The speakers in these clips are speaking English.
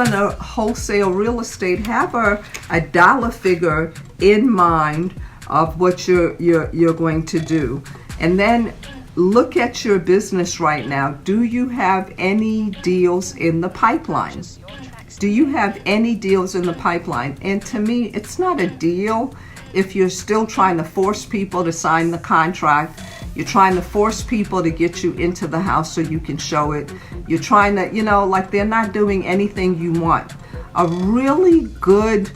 going to wholesale real estate, have a dollar figure in mind of what you're going to do. And then look at your business right now. Do you have any deals in the pipeline? Do you have any deals in the pipeline? And to me, it's not a deal if you're still trying to force people to sign the contract. You're trying to force people to get you into the house so you can show it. You're trying to, like they're not doing anything you want. A really good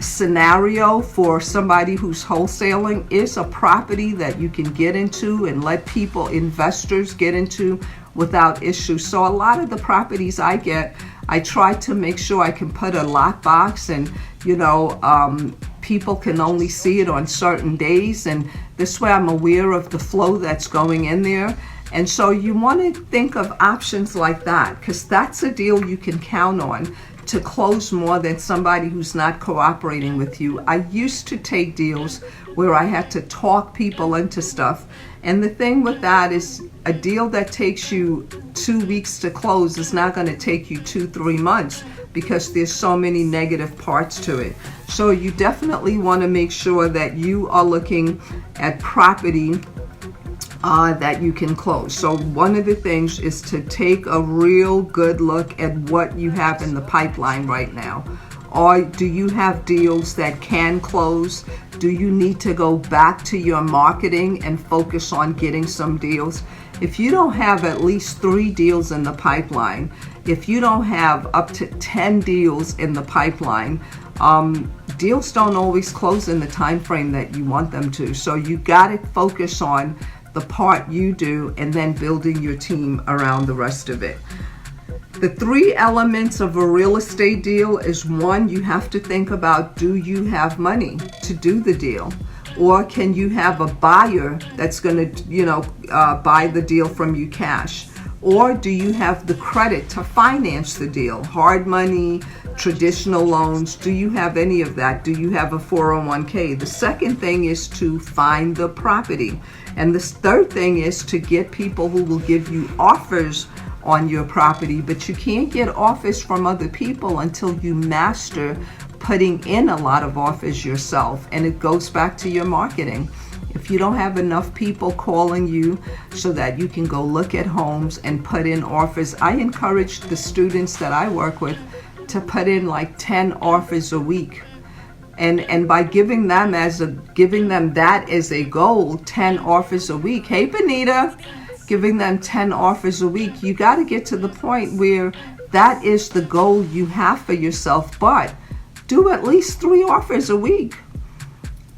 scenario for somebody who's wholesaling is a property that you can get into and let investors get into without issue. So a lot of the properties I get, I try to make sure I can put a lockbox and, people can only see it on certain days, and this way I'm aware of the flow that's going in there. And so you want to think of options like that, because that's a deal you can count on to close more than somebody who's not cooperating with you. I used to take deals where I had to talk people into stuff, and the thing with that is a deal that takes you 2 weeks to close is not going to take you 2-3 months, because there's so many negative parts to it. So you definitely want to make sure that you are looking at property that you can close. So one of the things is to take a real good look at what you have in the pipeline right now. Or do you have deals that can close? Do you need to go back to your marketing and focus on getting some deals? If you don't have at least 3 deals in the pipeline, if you don't have up to 10 deals in the pipeline, deals don't always close in the time frame that you want them to. So you got to focus on the part you do and then building your team around the rest of it. The 3 elements of a real estate deal is, 1, you have to think about, do you have money to do the deal? Or can you have a buyer that's going to, buy the deal from you cash? Or do you have the credit to finance the deal? Hard money, traditional loans, do you have any of that? Do you have a 401k? The second thing is to find the property. And the third thing is to get people who will give you offers on your property. But you can't get offers from other people until you master putting in a lot of offers yourself. And it goes back to your marketing. If you don't have enough people calling you so that you can go look at homes and put in offers, I encourage the students that I work with to put in like 10 offers a week. And by giving them that as a goal, 10 offers a week. Hey, Benita, giving them 10 offers a week, you got to get to the point where that is the goal you have for yourself. But do at least 3 offers a week.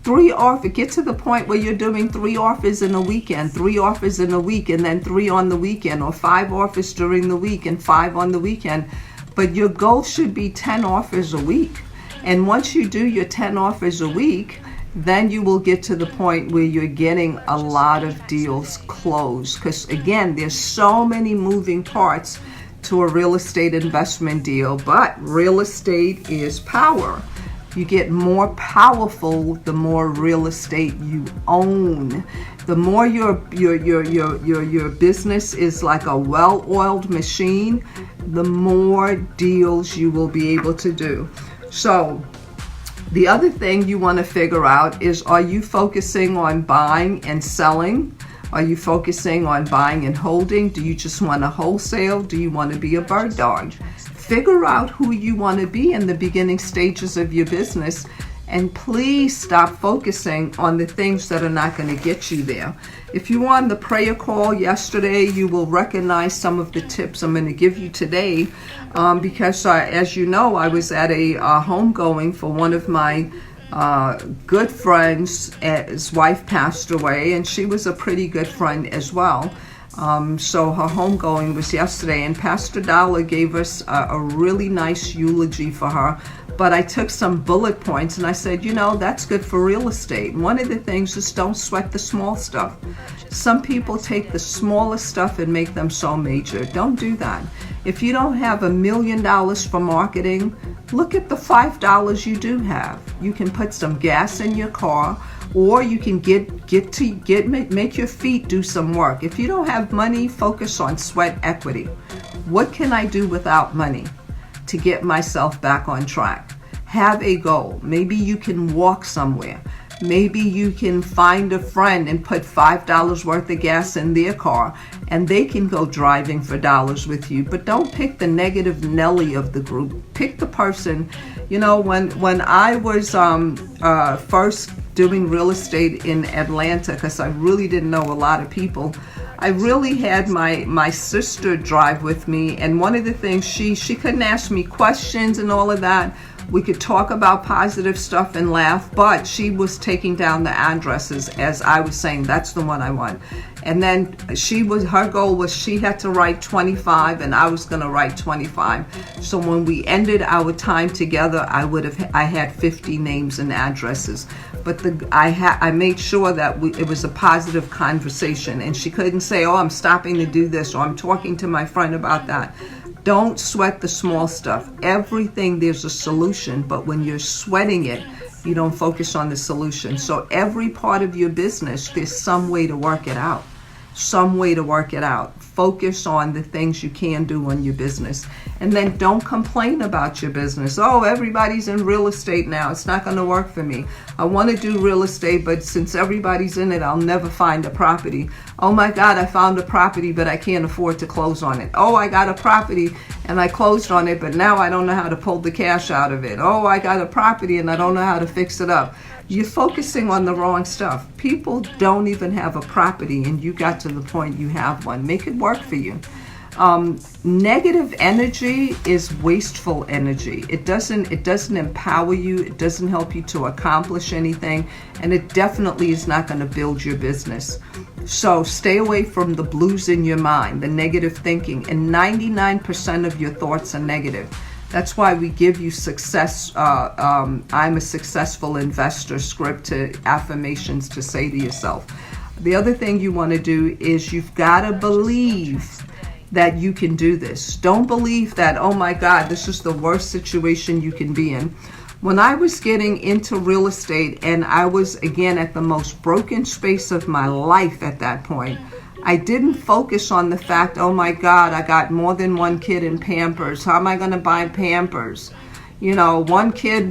3 offers. Get to the point where you're doing 3 offers in a weekend, 3 offers in a week, and then 3 on the weekend, or 5 offers during the week and 5 on the weekend. But your goal should be 10 offers a week. And once you do your 10 offers a week, then you will get to the point where you're getting a lot of deals closed. Because again, there's so many moving parts to a real estate investment deal, but real estate is power. You get more powerful the more real estate you own. The more your business is like a well-oiled machine, the more deals you will be able to do. So the other thing you want to figure out is, are you focusing on buying and selling? Are you focusing on buying and holding? Do you just want to wholesale? Do you want to be a bird dog? Figure out who you want to be in the beginning stages of your business, and please stop focusing on the things that are not going to get you there. If you were on the prayer call yesterday, you will recognize some of the tips I'm going to give you today, because as you know, I was at a homegoing for one of my good friends. His wife passed away, and she was a pretty good friend as well. So her homegoing was yesterday, and Pastor Dollar gave us a really nice eulogy for her. But I took some bullet points and I said, that's good for real estate. One of the things is, don't sweat the small stuff. Some people take the smallest stuff and make them so major. Don't do that. If you don't have $1 million for marketing, look at the $5 you do have. You can put some gas in your car, or you can make your feet do some work. If you don't have money, focus on sweat equity. What can I do without money? to get myself back on track. Have a goal. Maybe you can walk somewhere. Maybe you can find a friend and put $5 worth of gas in their car and they can go driving for dollars with you. But don't pick the negative Nelly of the group. Pick the person. You know, when I was first doing real estate in Atlanta, because I really didn't know a lot of people, I really had my sister drive with me. And one of the things, she couldn't ask me questions and all of that. We could talk about positive stuff and laugh, but she was taking down the addresses as I was saying, that's the one I want. And then her goal was she had to write 25 and I was going to write 25. So when we ended our time together, I had 50 names and addresses. But I made sure that it was a positive conversation, and she couldn't say, oh, I'm stopping to do this, or I'm talking to my friend about that. Don't sweat the small stuff. Everything, there's a solution, but when you're sweating it, you don't focus on the solution. So every part of your business, there's some way to work it out. Some way to work it out. Focus on the things you can do in your business. And then don't complain about your business. Oh, everybody's in real estate now. It's not going to work for me. I want to do real estate, but since everybody's in it, I'll never find a property. Oh my God, I found a property, but I can't afford to close on it. Oh, I got a property and I closed on it, but now I don't know how to pull the cash out of it. Oh, I got a property and I don't know how to fix it up. You're focusing on the wrong stuff. People don't even have a property and you got to the point you have one. Make it work for you. Negative energy is wasteful energy. It doesn't empower you. It doesn't help you to accomplish anything, and it definitely is not going to build your business. So stay away from the blues in your mind, the negative thinking, and 99% of your thoughts are negative. That's why we give you success. I'm a successful investor script to affirmations to say to yourself. The other thing you want to do is you've got to believe that you can do this. Don't believe that, oh my God, this is the worst situation you can be in. When I was getting into real estate and I was again at the most broken space of my life at that point, I didn't focus on the fact, oh my God, I got more than one kid in Pampers. How am I going to buy Pampers? You know, one kid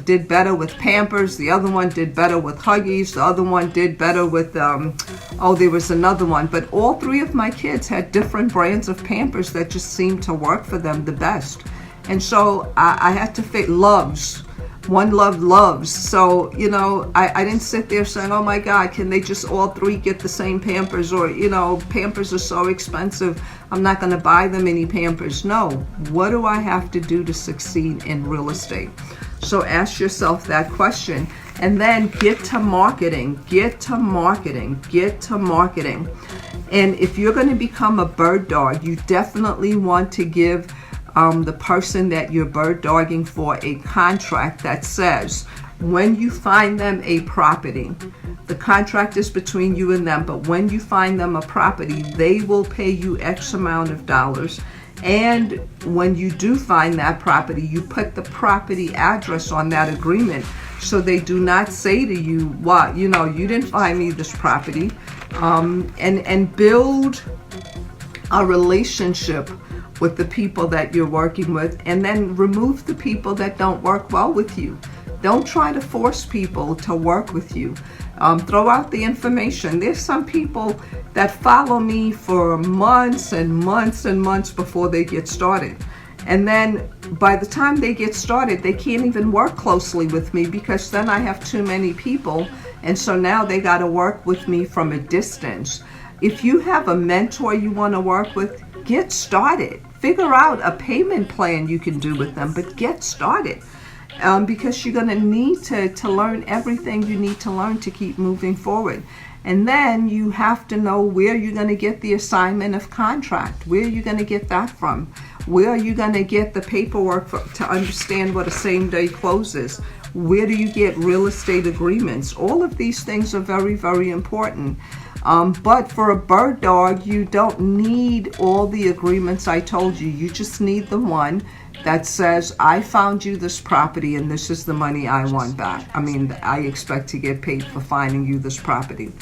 did better with Pampers, the other one did better with Huggies, the other one did better with, there was another one. But all three of my kids had different brands of Pampers that just seemed to work for them the best. And so I had to fit Loves. One loved Loves. So, you know, I didn't sit there saying, oh my God, can they just all three get the same Pampers? Or, you know, Pampers are so expensive, I'm not going to buy them any Pampers. No. What do I have to do to succeed in real estate? So ask yourself that question. And then get to marketing. Get to marketing. Get to marketing. And if you're going to become a bird dog, you definitely want to give the person that you're bird dogging for a contract that says when you find them a property, the contract is between you and them, but when you find them a property, they will pay you X amount of dollars. And when you do find that property, you put the property address on that agreement so they do not say to you, well, you know, you didn't find me this property. And build a relationship with the people that you're working with, and then remove the people that don't work well with you. Don't try to force people to work with you. Throw out the information. There's some people that follow me for months and months and months before they get started. And then by the time they get started, they can't even work closely with me because then I have too many people. And so now they got to work with me from a distance. If you have a mentor you want to work with, get started. Figure out a payment plan you can do with them, but get started. Because you're going to need to learn everything you need to learn to keep moving forward. And then you have to know where you're going to get the assignment of contract. Where are you going to get that from? Where are you going to get the paperwork to understand what a same-day close is? Where do you get real estate agreements? All of these things are very, very important. But for a bird dog, you don't need all the agreements I told you. You just need the one that says, I found you this property and this is the money I want back. I mean, I expect to get paid for finding you this property.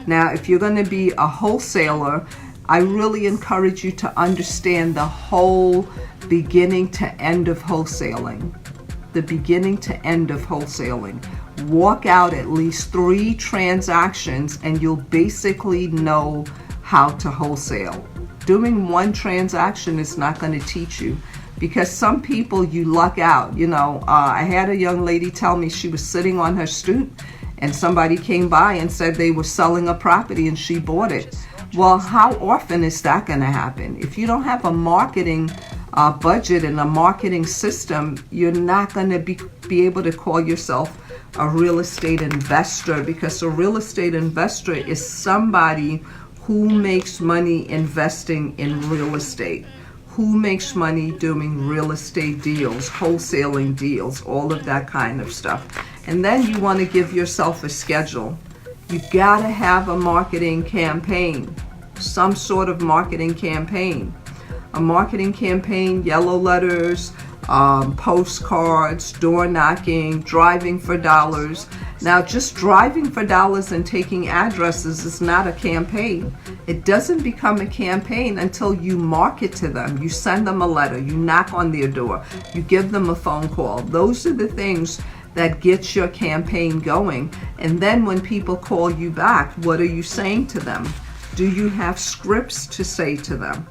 Now, if you're going to be a wholesaler, I really encourage you to understand the whole beginning to end of wholesaling. The beginning to end of wholesaling. Walk out at least 3 transactions and you'll basically know how to wholesale. Doing one transaction is not going to teach you, because some people you luck out. I had a young lady tell me she was sitting on her stoop and somebody came by and said they were selling a property and she bought it. Well, how often is that going to happen? If you don't have a marketing budget and a marketing system, you're not going to be able to call yourself a real estate investor, because a real estate investor is somebody who makes money investing in real estate, who makes money doing real estate deals, wholesaling deals, all of that kind of stuff. And then you want to give yourself a schedule. You got to have a marketing campaign, some sort of marketing campaign. A marketing campaign, yellow letters, postcards, door knocking, driving for dollars. Now, just driving for dollars and taking addresses is not a campaign. It doesn't become a campaign until you market to them. You send them a letter, you knock on their door, you give them a phone call. Those are the things that gets your campaign going. And then when people call you back, what are you saying to them? Do you have scripts to say to them?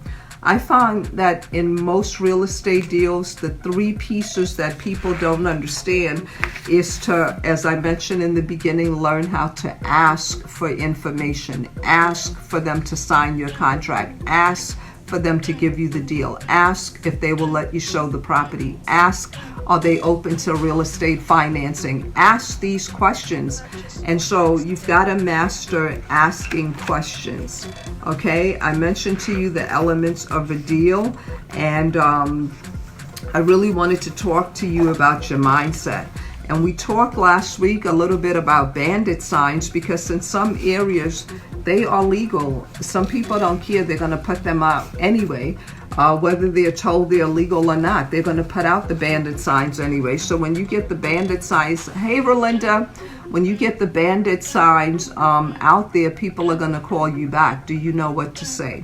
I found that in most real estate deals, the 3 pieces that people don't understand is to, as I mentioned in the beginning, learn how to ask for information, ask for them to sign your contract, ask for them to give you the deal, ask if they will let you show the property, ask, are they open to real estate financing? Ask these questions. And so you've got to master asking questions. Okay, I mentioned to you the elements of a deal, and I really wanted to talk to you about your mindset. And we talked last week a little bit about bandit signs, because in some areas they are legal. Some people don't care, they're going to put them out anyway. Whether they're told they're legal or not, they're going to put out the bandit signs anyway. So when you get the bandit signs, hey Rolinda, when you get the bandit signs out there, people are going to call you back. Do you know what to say?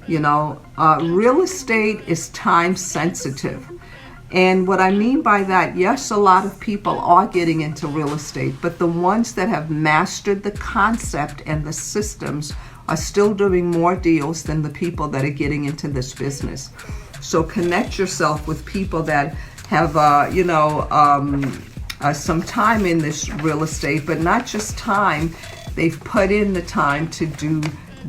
Real estate is time sensitive. And what I mean by that, yes, a lot of people are getting into real estate, but the ones that have mastered the concept and the systems are still doing more deals than the people that are getting into this business. So connect yourself with people that have, some time in this real estate, but not just time. They've put in the time to do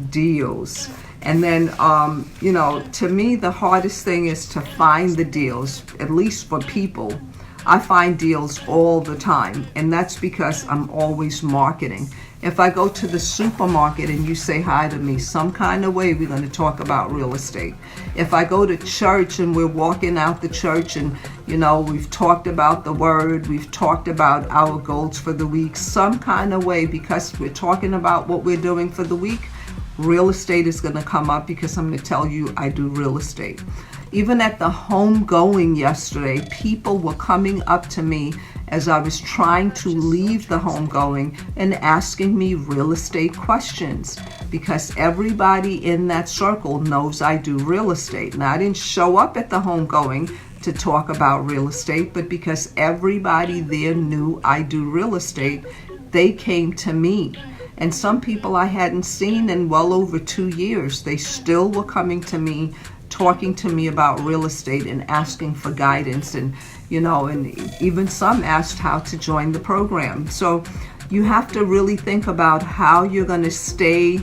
deals. And then, to me, the hardest thing is to find the deals, at least for people. I find deals all the time, and that's because I'm always marketing. If I go to the supermarket and you say hi to me, some kind of way we're going to talk about real estate. If I go to church and we're walking out the church and, we've talked about the word, we've talked about our goals for the week, some kind of way, because we're talking about what we're doing for the week, real estate is going to come up, because I'm going to tell you I do real estate. Even at the homegoing yesterday, people were coming up to me as I was trying to leave the homegoing and asking me real estate questions, because everybody in that circle knows I do real estate. Now, I didn't show up at the homegoing to talk about real estate, but because everybody there knew I do real estate, they came to me. And some people I hadn't seen in well over 2 years, they still were coming to me, talking to me about real estate and asking for guidance, and even some asked how to join the program. So you have to really think about how you're going to stay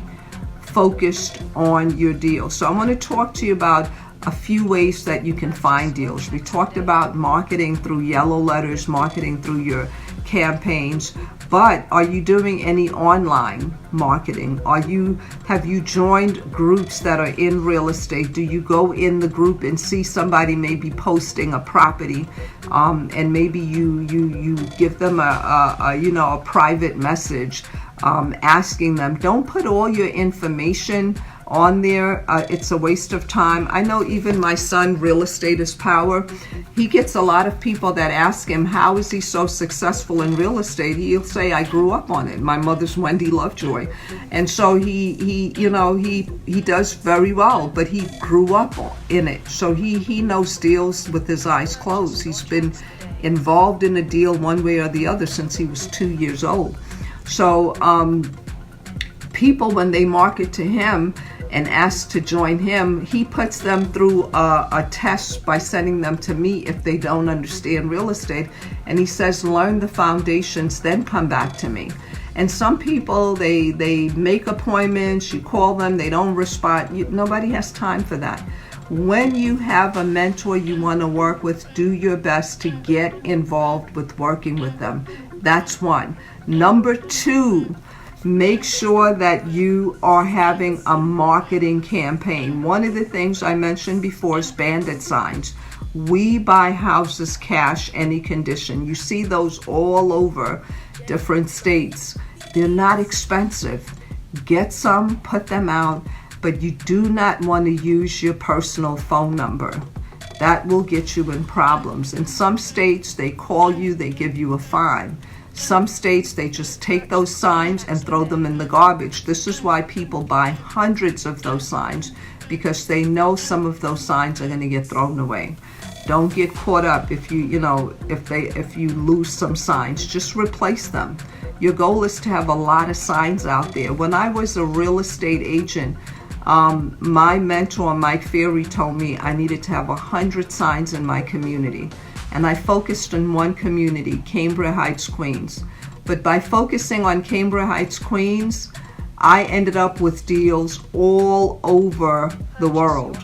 focused on your deal. So I want to talk to you about a few ways that you can find deals. We talked about marketing through yellow letters, marketing through your campaigns, but are you doing any online marketing? Have you joined groups that are in real estate? Do you go in the group and see somebody maybe posting a property, and maybe you give them a private message, asking them? Don't put all your information on there. It's a waste of time. I know even my son, Real Estate is Power, he gets a lot of people that ask him, how is he so successful in real estate? He'll say, I grew up on it. My mother's Wendy Lovejoy. And so he does very well, but he grew up in it. So he knows deals with his eyes closed. He's been involved in a deal one way or the other since he was 2 years old. So people, when they market to him and ask to join him, he puts them through a test by sending them to me if they don't understand real estate. And he says, learn the foundations, then come back to me. And some people, they make appointments, you call them, they don't respond. Nobody has time for that. When you have a mentor you want to work with, do your best to get involved with working with them. That's one. Number two, make sure that you are having a marketing campaign. One of the things I mentioned before is bandit signs. We buy houses cash, any condition. You see those all over different states. They're not expensive. Get some, put them out, but you do not want to use your personal phone number. That will get you in problems. In some states, they call you, they give you a fine. Some states, they just take those signs and throw them in the garbage. This is why people buy hundreds of those signs, because they know some of those signs are going to get thrown away. Don't get caught up if you lose some signs. Just replace them. Your goal is to have a lot of signs out there. When I was a real estate agent, my mentor, Mike Ferry, told me I needed to have 100 signs in my community. And I focused on one community, Cambria Heights, Queens. But by focusing on Cambria Heights, Queens, I ended up with deals all over the world.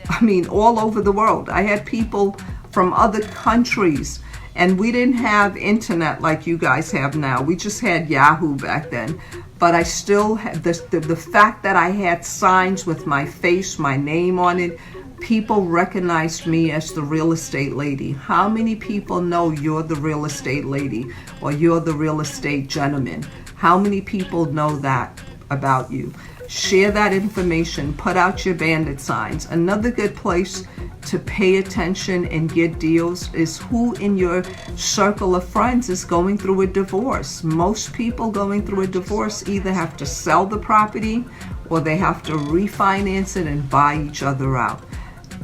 I mean, all over the world. I had people from other countries, and we didn't have internet like you guys have now. We just had Yahoo back then. But I still had the fact that I had signs with my face, my name on it. People recognized me as the real estate lady. How many people know you're the real estate lady or you're the real estate gentleman? How many people know that about you? Share that information. Put out your bandit signs. Another good place to pay attention and get deals is who in your circle of friends is going through a divorce. Most people going through a divorce either have to sell the property or they have to refinance it and buy each other out.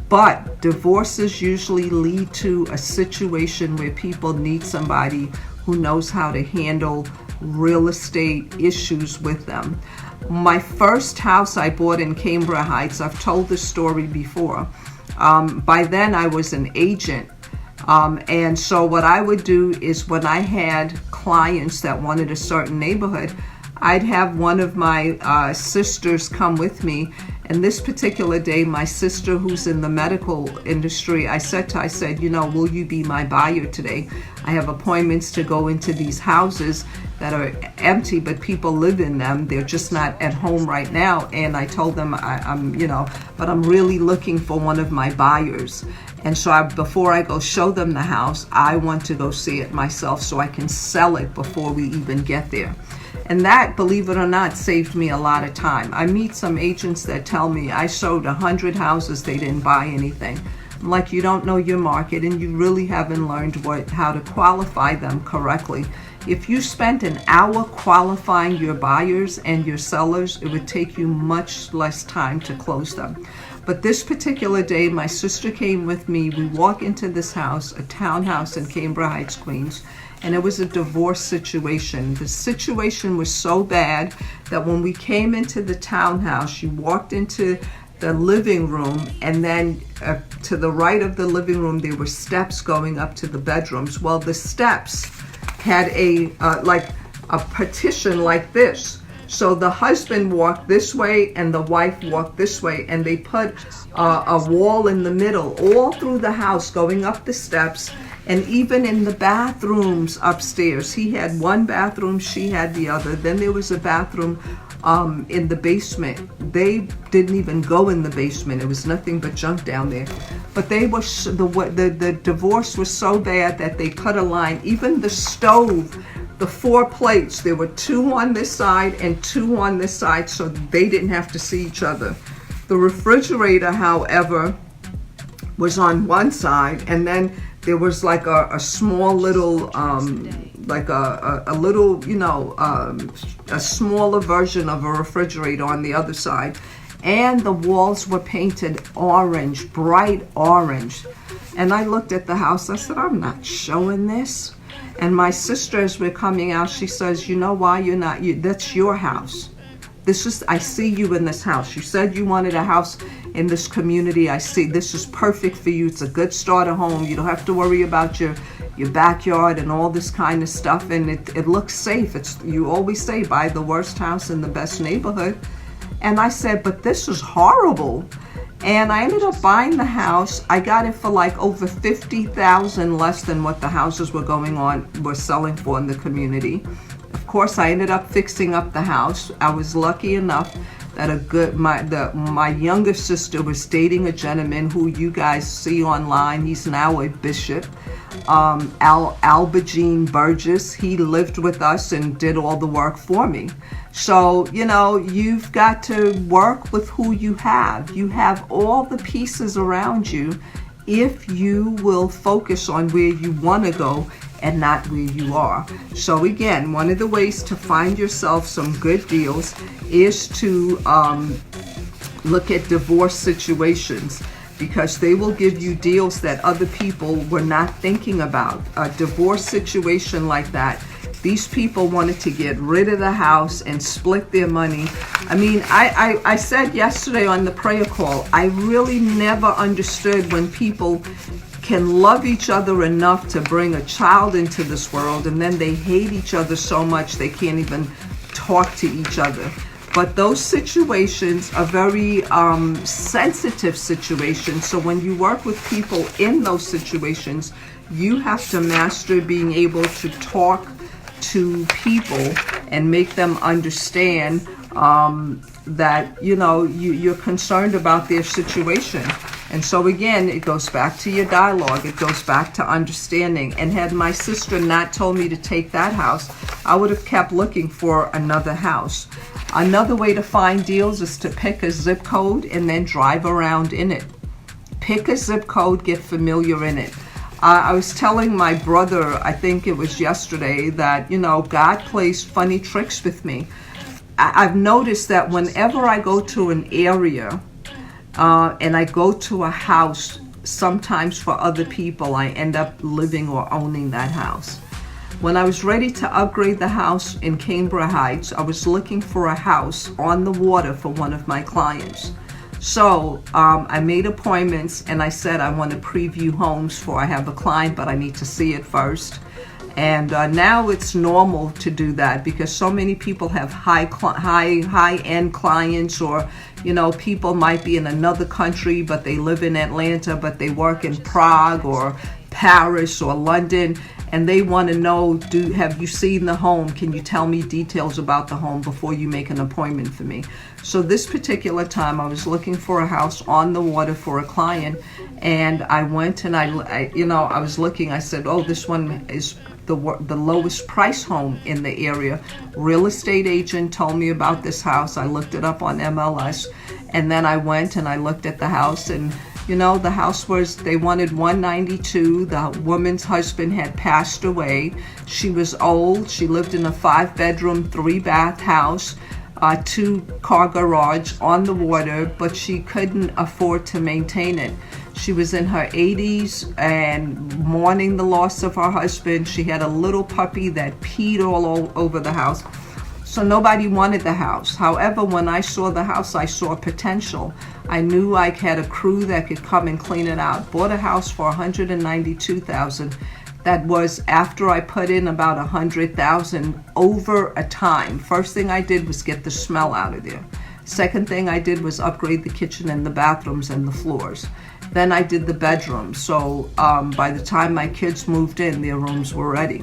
But divorces usually lead to a situation where people need somebody who knows how to handle real estate issues with them. My first house I bought in Cambria Heights, I've told this story before. By then I was an agent. And so what I would do is when I had clients that wanted a certain neighborhood, I'd have one of my sisters come with me. And this particular day, my sister, who's in the medical industry, I said, will you be my buyer today? I have appointments to go into these houses that are empty, but people live in them. They're just not at home right now. And I told them, but I'm really looking for one of my buyers. And so before I go show them the house, I want to go see it myself so I can sell it before we even get there. And that, believe it or not, saved me a lot of time. I meet some agents that tell me I sold 100 houses, they didn't buy anything. I'm like, you don't know your market and you really haven't learned how to qualify them correctly. If you spent an hour qualifying your buyers and your sellers, it would take you much less time to close them. But this particular day, my sister came with me. We walk into this house, a townhouse in Cambria Heights, Queens, and it was a divorce situation. The situation was so bad that when we came into the townhouse, you walked into the living room, and then to the right of the living room, there were steps going up to the bedrooms. Well, the steps had a partition like this. So the husband walked this way and the wife walked this way, and they put a wall in the middle all through the house going up the steps. And even in the bathrooms upstairs, he had one bathroom, she had the other. Then there was a bathroom in the basement. They didn't even go in the basement. It was nothing but junk down there. But they were the divorce was so bad that they cut a line. Even the stove the 4 plates, there were 2 on this side and 2 on this side, so they didn't have to see each other. The refrigerator, however, was on one side, and then there was like a small little, like a little, a smaller version of a refrigerator on the other side. And the walls were painted orange, bright orange. And I looked at the house, I said, I'm not showing this. And my sister, as we're coming out, she says, you know why you're not, that's your house. I see you in this house. You said you wanted a house in this community. I see this is perfect for you. It's a good starter home. You don't have to worry about your backyard and all this kind of stuff. And it looks safe. You always say, buy the worst house in the best neighborhood. And I said, but this is horrible. And I ended up buying the house. I got it for like over $50,000 less than what the houses were selling for in the community. Of course, I ended up fixing up the house. I was lucky enough that my younger sister was dating a gentleman who you guys see online. He's now a bishop, Albagine Burgess. He lived with us and did all the work for me. So, you've got to work with who you have. You have all the pieces around you if you will focus on where you want to go and not where you are. So again, one of the ways to find yourself some good deals is to look at divorce situations, because they will give you deals that other people were not thinking about. A divorce situation like that, these people wanted to get rid of the house and split their money. I mean, I said yesterday on the prayer call, I really never understood when people can love each other enough to bring a child into this world, and then they hate each other so much they can't even talk to each other. But those situations are very sensitive situations. So when you work with people in those situations, you have to master being able to talk to people and make them understand that you're concerned about their situation. And so again, it goes back to your dialogue. It goes back to understanding. And had my sister not told me to take that house, I would have kept looking for another house. Another way to find deals is to pick a zip code and then drive around in it. Pick a zip code, get familiar in it. I was telling my brother, I think it was yesterday, that, God plays funny tricks with me. I've noticed that whenever I go to an area, and I go to a house, sometimes for other people, I end up living or owning that house. When I was ready to upgrade the house in Cambria Heights, I was looking for a house on the water for one of my clients. So I made appointments and I said I want to preview homes I have a client, but I need to see it first. And now it's normal to do that because so many people have high-end clients, or people might be in another country but they live in Atlanta but they work in Prague or Paris or London, and they want to know, have you seen the home? Can you tell me details about the home before you make an appointment for me? So this particular time I was looking for a house on the water for a client, and I went and I was looking. I said, oh, this one is the lowest price home in the area. Real estate agent told me about this house. I looked it up on MLS, and then I went and I looked at the house, and the house they wanted $192. The woman's husband had passed away. She was old. She lived in a 5-bedroom, 3-bath house, 2-car garage on the water, but she couldn't afford to maintain it. She was in her 80s and mourning the loss of her husband. She had a little puppy that peed all over the house. So nobody wanted the house. However, when I saw the house, I saw potential. I knew I had a crew that could come and clean it out. Bought a house for $192,000. That was after I put in about $100,000 over a time. First thing I did was get the smell out of there. Second thing I did was upgrade the kitchen and the bathrooms and the floors. Then I did the bedrooms. So by the time my kids moved in, their rooms were ready.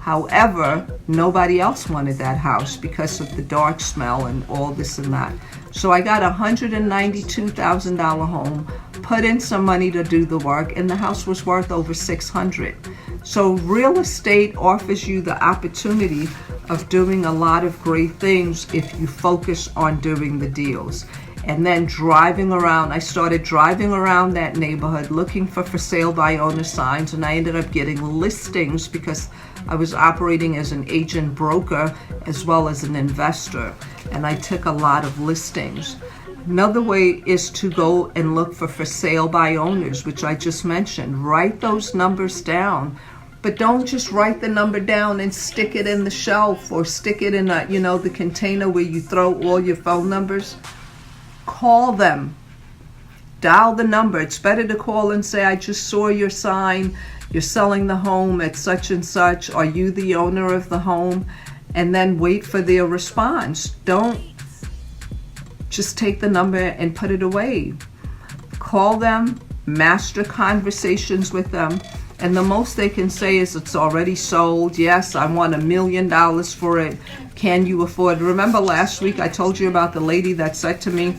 However, nobody else wanted that house because of the dark smell and all this and that. So I got a $192,000 home, put in some money to do the work, and the house was worth over $600,000. So real estate offers you the opportunity of doing a lot of great things if you focus on doing the deals. And then driving around, I started driving around that neighborhood looking for sale by owner signs, and I ended up getting listings because I was operating as an agent broker as well as an investor, and I took a lot of listings. Another way is to go and look for sale by owners, which I just mentioned. Write those numbers down, but don't just write the number down and stick it in the shelf or stick it in the container where you throw all your phone numbers. Call them. Dial the number. It's better to call and say, I just saw your sign. You're selling the home at such and such. Are you the owner of the home? And then wait for their response. Don't just take the number and put it away. Call them, master conversations with them, and the most they can say is, it's already sold. Yes, I want $1 million for it. Can you afford it? Remember last week I told you about the lady that said to me,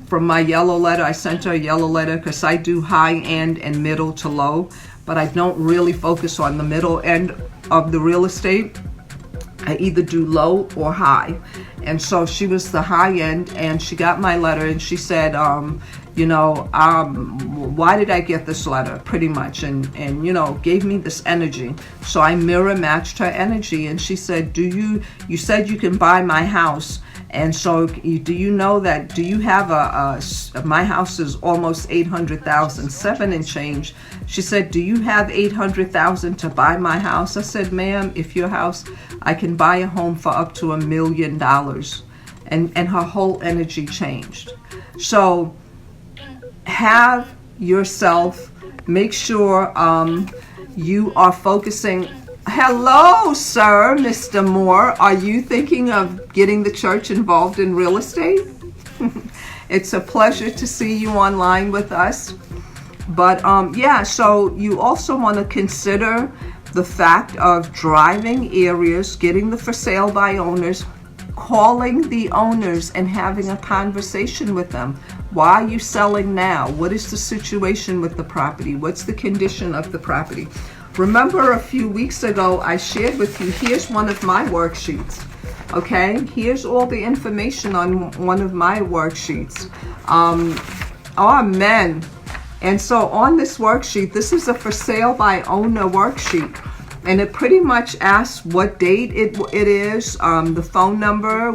from my yellow letter, I sent her a yellow letter because I do high end and middle to low, but I don't really focus on the middle end of the real estate. I either do low or high. And so she was the high end, and she got my letter, and she said, why did I get this letter, pretty much, and gave me this energy. So I mirror matched her energy, and she said, you said you can buy my house, and so do you know that, do you have my house is almost 800,000, 7 and change. She said, do you have 800,000 to buy my house? I said, ma'am, if your house, I can buy a home for up to $1 million. And her whole energy changed. So have yourself, make sure you are focusing. Hello, sir, Mr. Moore. Are you thinking of getting the church involved in real estate? It's a pleasure to see you online with us. But so you also want to consider the fact of driving areas, getting the for sale by owners, calling the owners and having a conversation with them. Why are you selling now? What is the situation with the property? What's the condition of the property? Remember a few weeks ago I shared with you, here's one of my worksheets. Okay, here's all the information on one of my worksheets. Amen. And so on this worksheet, this is a for sale by owner worksheet. And it pretty much asks what date it is, the phone number,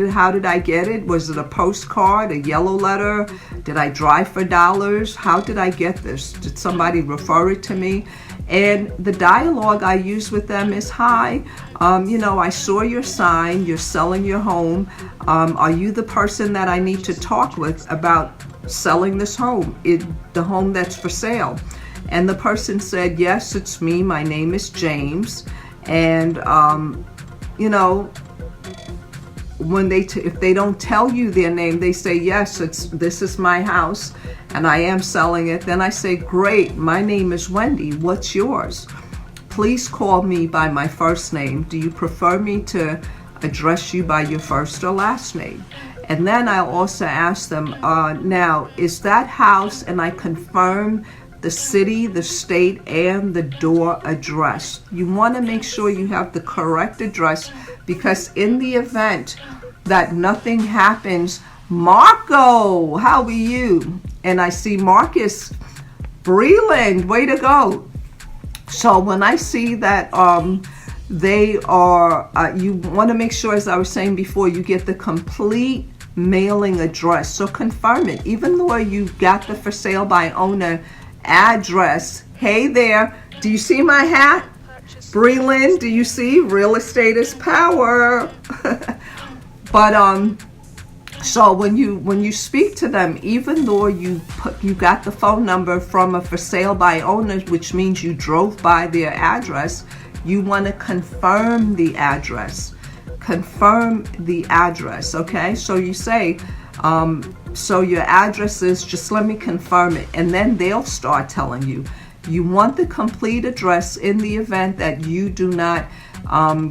how did I get it? Was it a postcard, a yellow letter? Did I drive for dollars? How did I get this? Did somebody refer it to me? And the dialogue I use with them is, hi, I saw your sign, you're selling your home. Are you the person that I need to talk with about selling this home, the home that's for sale? And the person said, yes, it's me. My name is James. And, when if they don't tell you their name, they say, yes, this is my house and I am selling it. Then I say, great. My name is Wendy. What's yours? Please call me by my first name. Do you prefer me to address you by your first or last name? And then I'll also ask them, now, is that house, and I confirm the city, the state, and the door address. You want to make sure you have the correct address, because in the event that nothing happens, Marco, how are you? And I see Marcus Breland, way to go. So when I see that they are, you want to make sure, as I was saying before, you get the complete mailing address. So confirm it, even though you got the for sale by owner address. Hey there, do you see my hat? Breland, do you see? Real estate is power. But so when you speak to them, even though you got the phone number from a for sale by owner, which means you drove by their address, you want to confirm the address. Confirm the address, okay? So you say, so your address is, just let me confirm it. And then they'll start telling you. You want the complete address in the event that you do not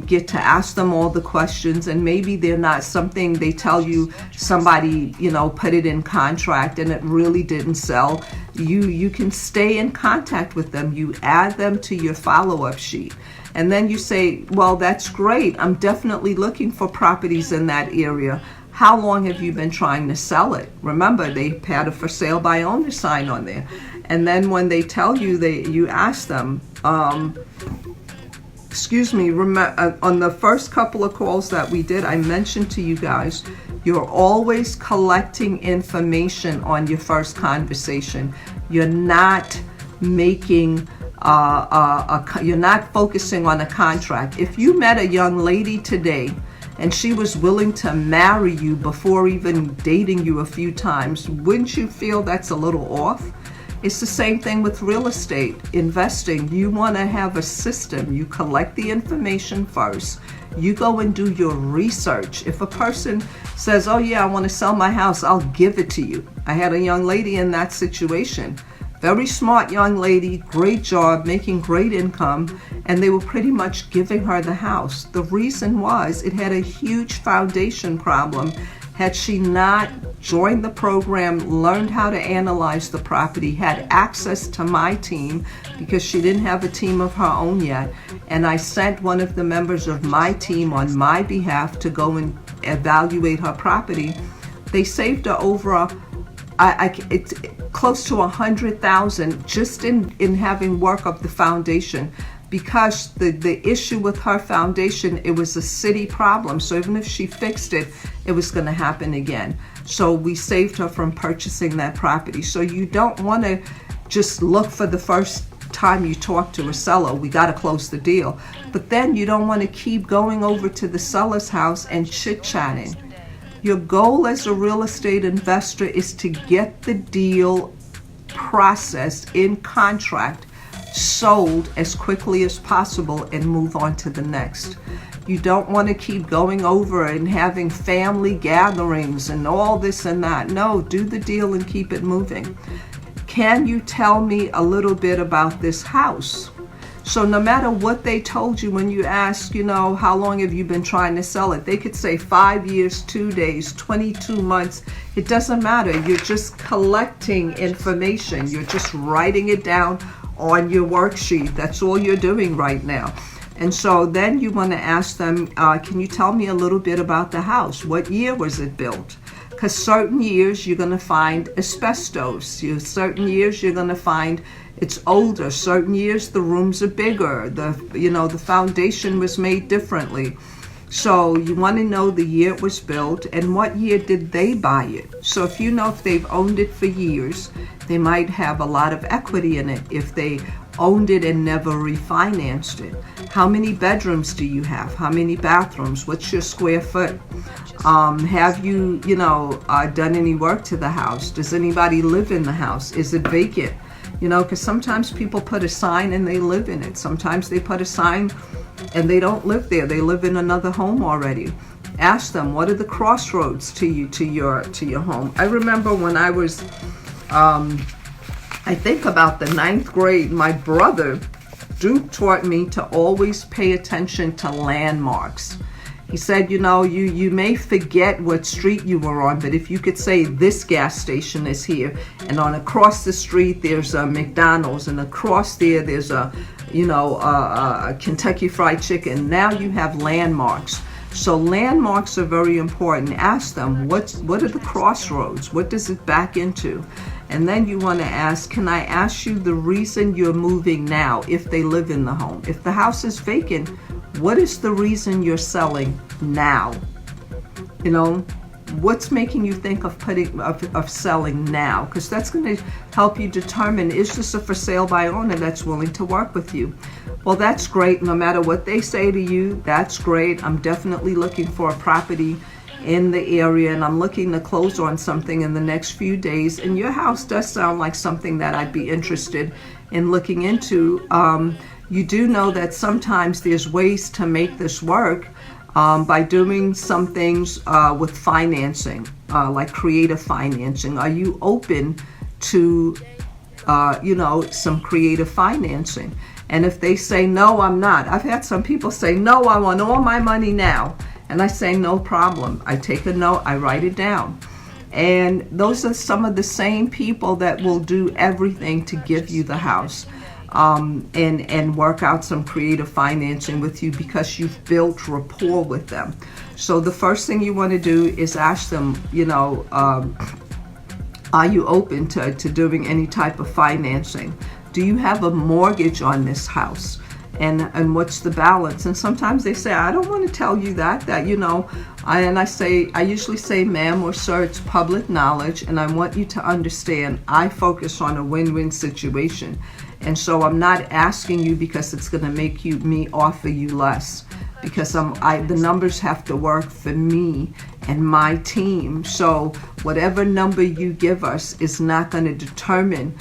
get to ask them all the questions, and maybe they're not something they tell you somebody, put it in contract and it really didn't sell. You can stay in contact with them. You add them to your follow-up sheet. And then you say, well, that's great. I'm definitely looking for properties in that area. How long have you been trying to sell it? Remember, they had a for sale by owner sign on there. And then when they tell you, you ask them, on the first couple of calls that we did, I mentioned to you guys, you're always collecting information on your first conversation. You're not making you're not focusing on a contract. If you met a young lady today and she was willing to marry you before even dating you a few times, wouldn't you feel that's a little off? It's the same thing with real estate investing. You want to have a system. You collect the information first. You go and do your research. If a person says, oh yeah, I want to sell my house, I'll give it to you. I had a young lady in that situation. Very smart young lady, great job, making great income, and they were pretty much giving her the house. The reason was it had a huge foundation problem. Had she not joined the program, learned how to analyze the property, had access to my team, because she didn't have a team of her own yet, and I sent one of the members of my team on my behalf to go and evaluate her property, they saved her over it's close to $100,000 just in having work of the foundation, because the issue with her foundation, it was a city problem. So even if she fixed it, it was going to happen again. So we saved her from purchasing that property. So you don't want to just look for the first time you talk to a seller, we got to close the deal. But then you don't want to keep going over to the seller's house and chit-chatting. Your goal as a real estate investor is to get the deal processed in contract, sold as quickly as possible, and move on to the next. You don't want to keep going over and having family gatherings and all this and that. No, do the deal and keep it moving. Can you tell me a little bit about this house? So no matter what they told you when you ask, how long have you been trying to sell it? They could say 5 years, 2 days, 22 months. It doesn't matter. You're just collecting information. You're just writing it down on your worksheet. That's all you're doing right now. And so then you want to ask them, can you tell me a little bit about the house? What year was it built? Because certain years you're going to find asbestos. Certain years you're going to find it's older. Certain years the rooms are bigger. The foundation was made differently. So you want to know the year it was built and what year did they buy it. So if if they've owned it for years, they might have a lot of equity in it. If they owned it and never refinanced it, how many bedrooms do you have? How many bathrooms? What's your square foot? Have you done any work to the house? Does anybody live in the house? Is it vacant? Because sometimes people put a sign and they live in it. Sometimes they put a sign and they don't live there. They live in another home already. Ask them, what are the crossroads to your home? I remember when I was, I think about the 9th grade, my brother, Duke, taught me to always pay attention to landmarks. He said, you may forget what street you were on, but if you could say this gas station is here, and across the street there's a McDonald's, and across there's a Kentucky Fried Chicken. Now you have landmarks. So landmarks are very important. Ask them, what are the crossroads? What does it back into? And then you want to ask, can I ask you the reason you're moving now if they live in the home? If the house is vacant, what is the reason you're selling now? What's making you think of selling now? Because that's going to help you determine, is this a for sale by owner that's willing to work with you? Well, that's great. No matter what they say to you, that's great. I'm definitely looking for a property in the area, and I'm looking to close on something in the next few days. And your house does sound like something that I'd be interested in looking into. You do know that sometimes there's ways to make this work by doing some things with financing, like creative financing. Are you open to, some creative financing? And if they say, no, I'm not. I've had some people say, no, I want all my money now. And I say, no problem. I take a note, I write it down. And those are some of the same people that will do everything to give you the house, and work out some creative financing with you because you've built rapport with them. So the first thing you want to do is ask them, are you open to doing any type of financing? Do you have a mortgage on this house? And what's the balance? And sometimes they say, I don't want to tell you that I usually say, ma'am or sir, it's public knowledge, and I want you to understand I focus on a win-win situation. And so I'm not asking you because it's going to make me offer you less, because the numbers have to work for me and my team. So whatever number you give us is not going to determine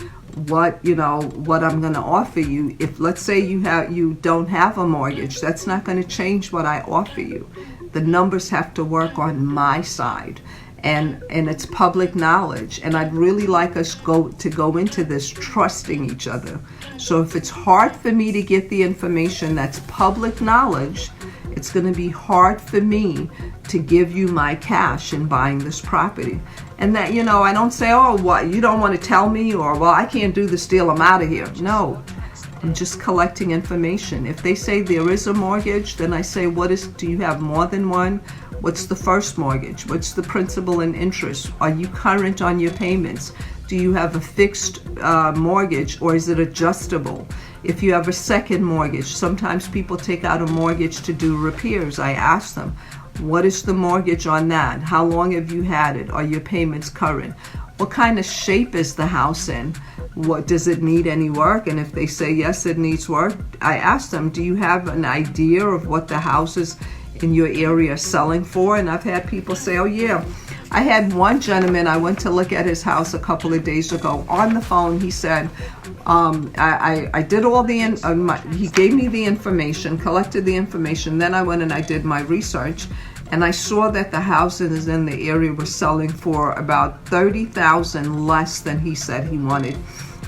what I'm going to offer you. If, let's say, you don't have a mortgage, that's not going to change what I offer you. The numbers have to work on my side, and it's public knowledge. And I'd really like us to go into this trusting each other. So if it's hard for me to get the information that's public knowledge, it's going to be hard for me to give you my cash in buying this property. And that, I don't say, oh, what, you don't want to tell me, or, well, I can't do this deal, I'm out of here. No, I'm just collecting information. If they say there is a mortgage, then I say, do you have more than one? What's the first mortgage? What's the principal and interest? Are you current on your payments? Do you have a fixed mortgage, or is it adjustable? If you have a second mortgage, sometimes people take out a mortgage to do repairs. I ask them, what is the mortgage on that? How long have you had it? Are your payments current? What kind of shape is the house in? What does it need any work? And if they say yes, it needs work, I ask them, do you have an idea of what the houses in your area are selling for? And I've had people say, oh yeah. I had one gentleman, I went to look at his house a couple of days ago. On the phone, he said, I did all he gave me the information, collected the information, then I went and I did my research, and I saw that the houses in the area were selling for about $30,000 less than he said he wanted.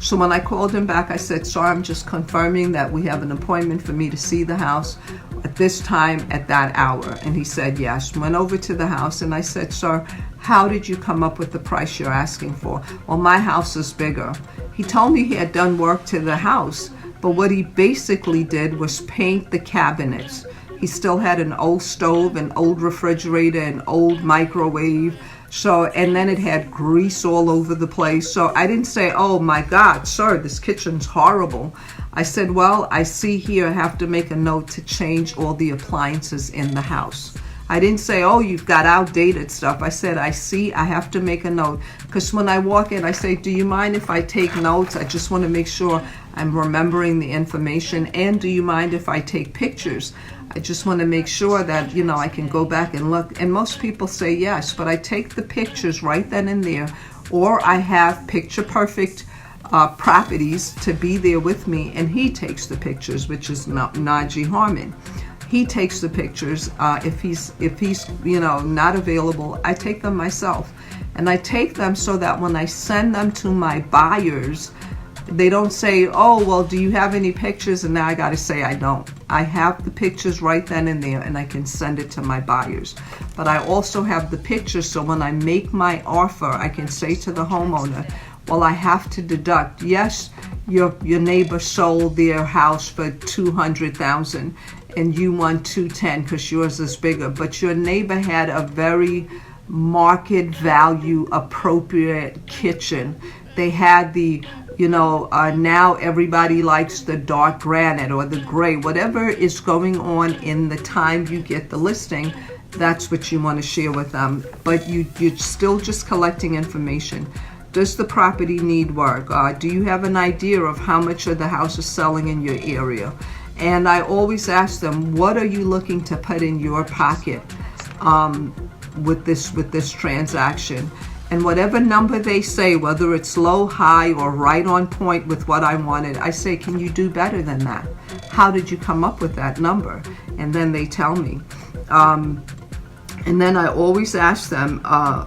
So when I called him back, I said, sir, I'm just confirming that we have an appointment for me to see the house at this time at that hour. And he said yes. Went over to the house, and I said, sir, how did you come up with the price you're asking for? Well, my house is bigger. He told me he had done work to the house, but what he basically did was paint the cabinets. He still had an old stove, an old refrigerator, an old microwave. So, and then it had grease all over the place. So I didn't say, oh my God, sir, this kitchen's horrible. I said, well, I see here I have to make a note to change all the appliances in the house. I didn't say, oh, you've got outdated stuff. I said, I see, I have to make a note. Because when I walk in, I say, do you mind if I take notes? I just want to make sure I'm remembering the information. And do you mind if I take pictures? I just want to make sure that, I can go back and look. And most people say yes, but I take the pictures right then and there. Or I have picture perfect properties to be there with me, and he takes the pictures, which is Najee Harmon. He takes the pictures. If he's not available, I take them myself. And I take them so that when I send them to my buyers, they don't say, oh, well, do you have any pictures? And now I got to say I don't. I have the pictures right then and there, and I can send it to my buyers. But I also have the pictures, so when I make my offer, I can say to the homeowner, well, I have to deduct. Yes, your neighbor sold their house for $200,000, and you want $210 because yours is bigger. But your neighbor had a very market value appropriate kitchen. They had the now everybody likes the dark granite or the gray, whatever is going on in the time you get the listing, that's what you want to share with them. But you're still just collecting information. Does the property need work? Do you have an idea of how much of the house is selling in your area? And I always ask them, what are you looking to put in your pocket with this transaction? And whatever number they say, whether it's low, high, or right on point with what I wanted, I say, can you do better than that? How did you come up with that number? And then they tell me. And then I always ask them,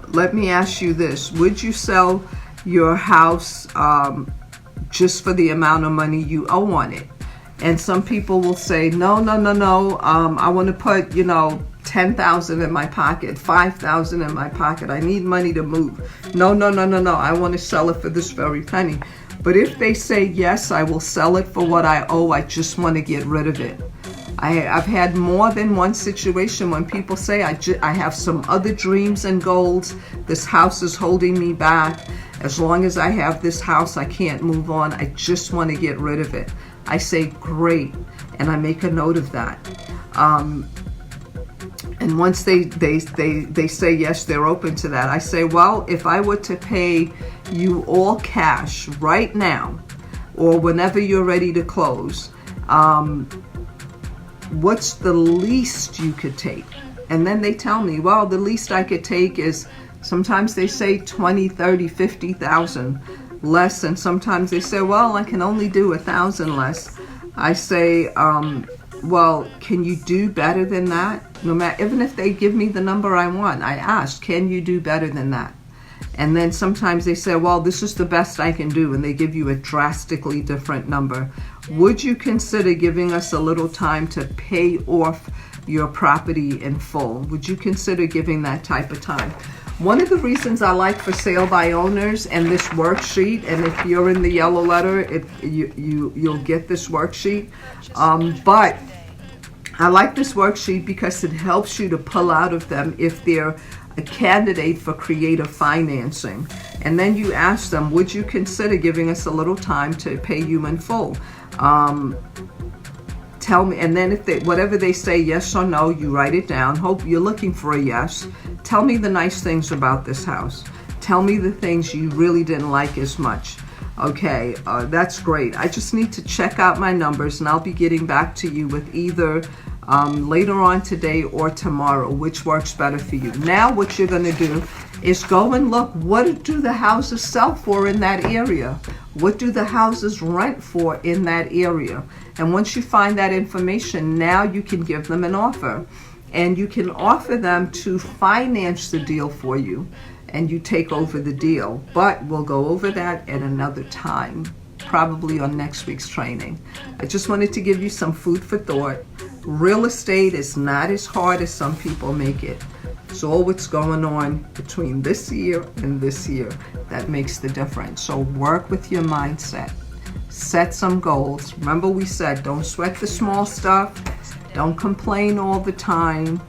let me ask you this. Would you sell your house just for the amount of money you owe on it? And some people will say, no, no, no, no. I want to put, 10,000 in my pocket, 5,000 in my pocket. I need money to move. No, no, no, no, no. I want to sell it for this very penny. But if they say, yes, I will sell it for what I owe, I just want to get rid of it. I've had more than one situation when people say, I have some other dreams and goals. This house is holding me back. As long as I have this house, I can't move on. I just want to get rid of it. I say, great. And I make a note of that. And once they say yes, they're open to that, I say, well, if I were to pay you all cash right now, or whenever you're ready to close, what's the least you could take? And then they tell me, well, the least I could take is, sometimes they say 20, 30, 50,000 less, and sometimes they say, well, I can only do 1,000 less. I say, well, can you do better than that? No matter, even if they give me the number I want, I ask, can you do better than that? And then sometimes they say, well, this is the best I can do, and they give you a drastically different number. Would you consider giving us a little time to pay off your property in full? Would you consider giving that type of time? One of the reasons I like for sale by owners and this worksheet, and if you're in the yellow letter, you'll get this worksheet. But I like this worksheet because it helps you to pull out of them if they're a candidate for creative financing. And then you ask them, would you consider giving us a little time to pay you in full? Tell me, and then if they, whatever they say, yes or no, you write it down. Hope you're looking for a yes. Tell me the nice things about this house. Tell me the things you really didn't like as much. Okay, that's great. I just need to check out my numbers, and I'll be getting back to you with either later on today or tomorrow, which works better for you. Now what you're going to do is go and look, what do the houses sell for in that area? What do the houses rent for in that area? And once you find that information, now you can give them an offer. And you can offer them to finance the deal for you, and you take over the deal. But we'll go over that at another time, probably on next week's training. I just wanted to give you some food for thought. Real estate is not as hard as some people make it. It's all what's going on between this year and this year that makes the difference. So work with your mindset. Set some goals. Remember we said, don't sweat the small stuff. Don't complain all the time.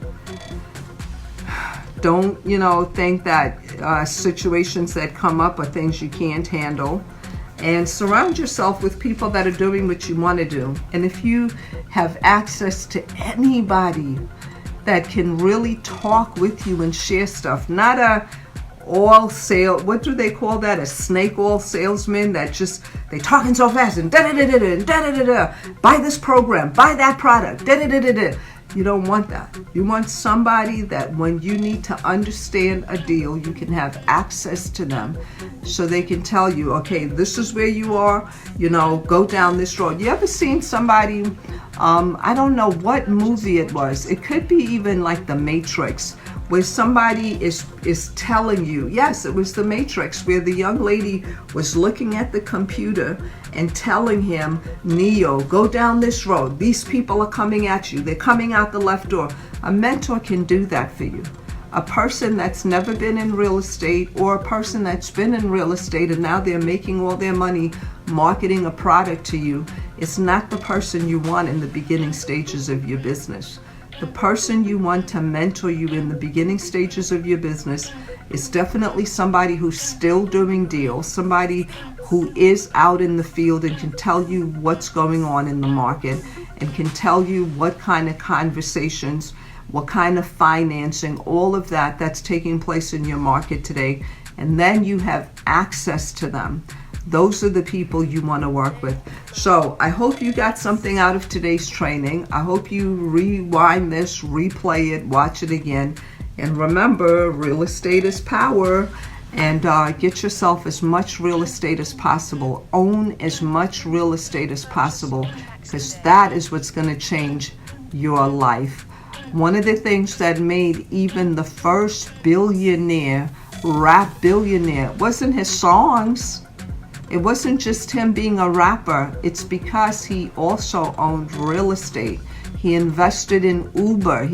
Don't, think that situations that come up are things you can't handle. And surround yourself with people that are doing what you want to do. And if you have access to anybody that can really talk with you and share stuff, not a all sale, what do they call that? A snake oil salesman that just, they talking so fast and da-da-da-da-da, da-da-da-da, buy this program, buy that product, da-da-da-da-da. You don't want that. You want somebody that when you need to understand a deal, you can have access to them so they can tell you, okay, this is where you are, go down this road. You ever seen somebody, I don't know what movie it was. It could be even like The Matrix, where somebody is telling you, yes, it was The Matrix, where the young lady was looking at the computer and telling him, Neo, go down this road. These people are coming at you. They're coming out the left door. A mentor can do that for you. A person that's never been in real estate, or a person that's been in real estate and now they're making all their money marketing a product to you, it's not the person you want in the beginning stages of your business. The person you want to mentor you in the beginning stages of your business is definitely somebody who's still doing deals, somebody who is out in the field and can tell you what's going on in the market and can tell you what kind of conversations, what kind of financing, all of that's taking place in your market today. And then you have access to them. Those are the people you want to work with. So I hope you got something out of today's training. I hope you rewind this, replay it, watch it again. And remember, real estate is power. And get yourself as much real estate as possible. Own as much real estate as possible, because that is what's going to change your life. One of the things that made even the first billionaire, rap billionaire, wasn't his songs. It wasn't just him being a rapper. It's because he also owned real estate. He invested in Uber.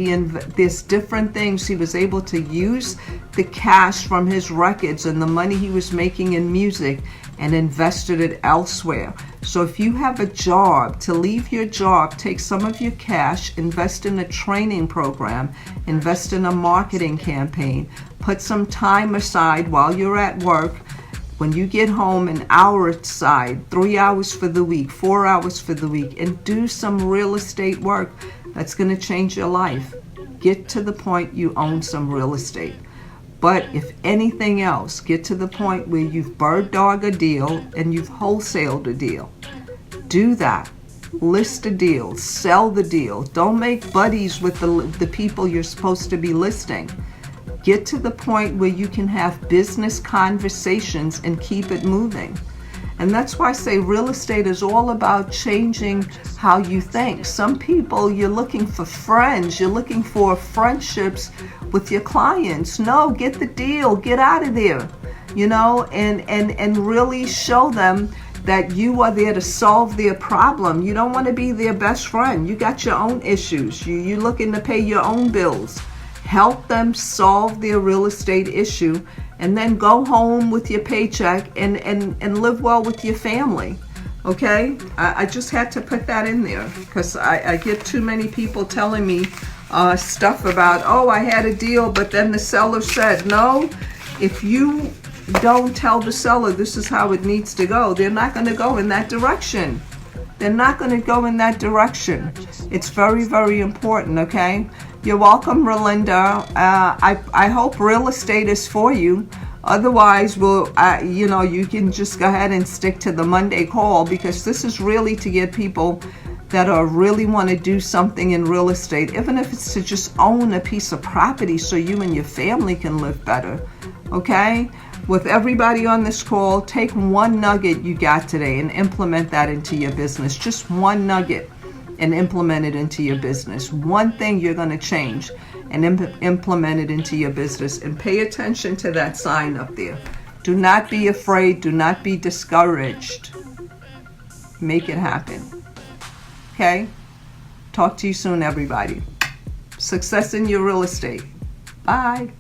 There's different things. He was able to use the cash from his records and the money he was making in music and invested it elsewhere. So if you have a job, to leave your job, take some of your cash, invest in a training program, invest in a marketing campaign, put some time aside while you're at work. When you get home, an hour aside, 3 hours for the week, 4 hours for the week, and do some real estate work that's going to change your life. Get to the point you own some real estate. But if anything else, get to the point where you've bird dog a deal and you've wholesaled a deal. Do that. List a deal. Sell the deal. Don't make buddies with the people you're supposed to be listing. Get to the point where you can have business conversations and keep it moving. And that's why I say real estate is all about changing how you think. Some people, you're looking for friends, you're looking for friendships with your clients. No, get the deal, get out of there, and really show them that you are there to solve their problem. You don't want to be their best friend. You got your own issues. You're looking to pay your own bills. Help them solve their real estate issue, and then go home with your paycheck and live well with your family. Okay? I just had to put that in there because I get too many people telling me stuff about, oh, I had a deal, but then the seller said, no, if you don't tell the seller this is how it needs to go, they're not going to go in that direction. They're not going to go in that direction. It's very, very important, okay? You're welcome, Rolinda. I hope real estate is for you. Otherwise, you can just go ahead and stick to the Monday call, because this is really to get people that really want to do something in real estate, even if it's to just own a piece of property so you and your family can live better, okay? With everybody on this call, take one nugget you got today and implement that into your business. Just one nugget and implement it into your business. One thing you're going to change and implement it into your business. And pay attention to that sign up there. Do not be afraid. Do not be discouraged. Make it happen. Okay? Talk to you soon, everybody. Success in your real estate. Bye.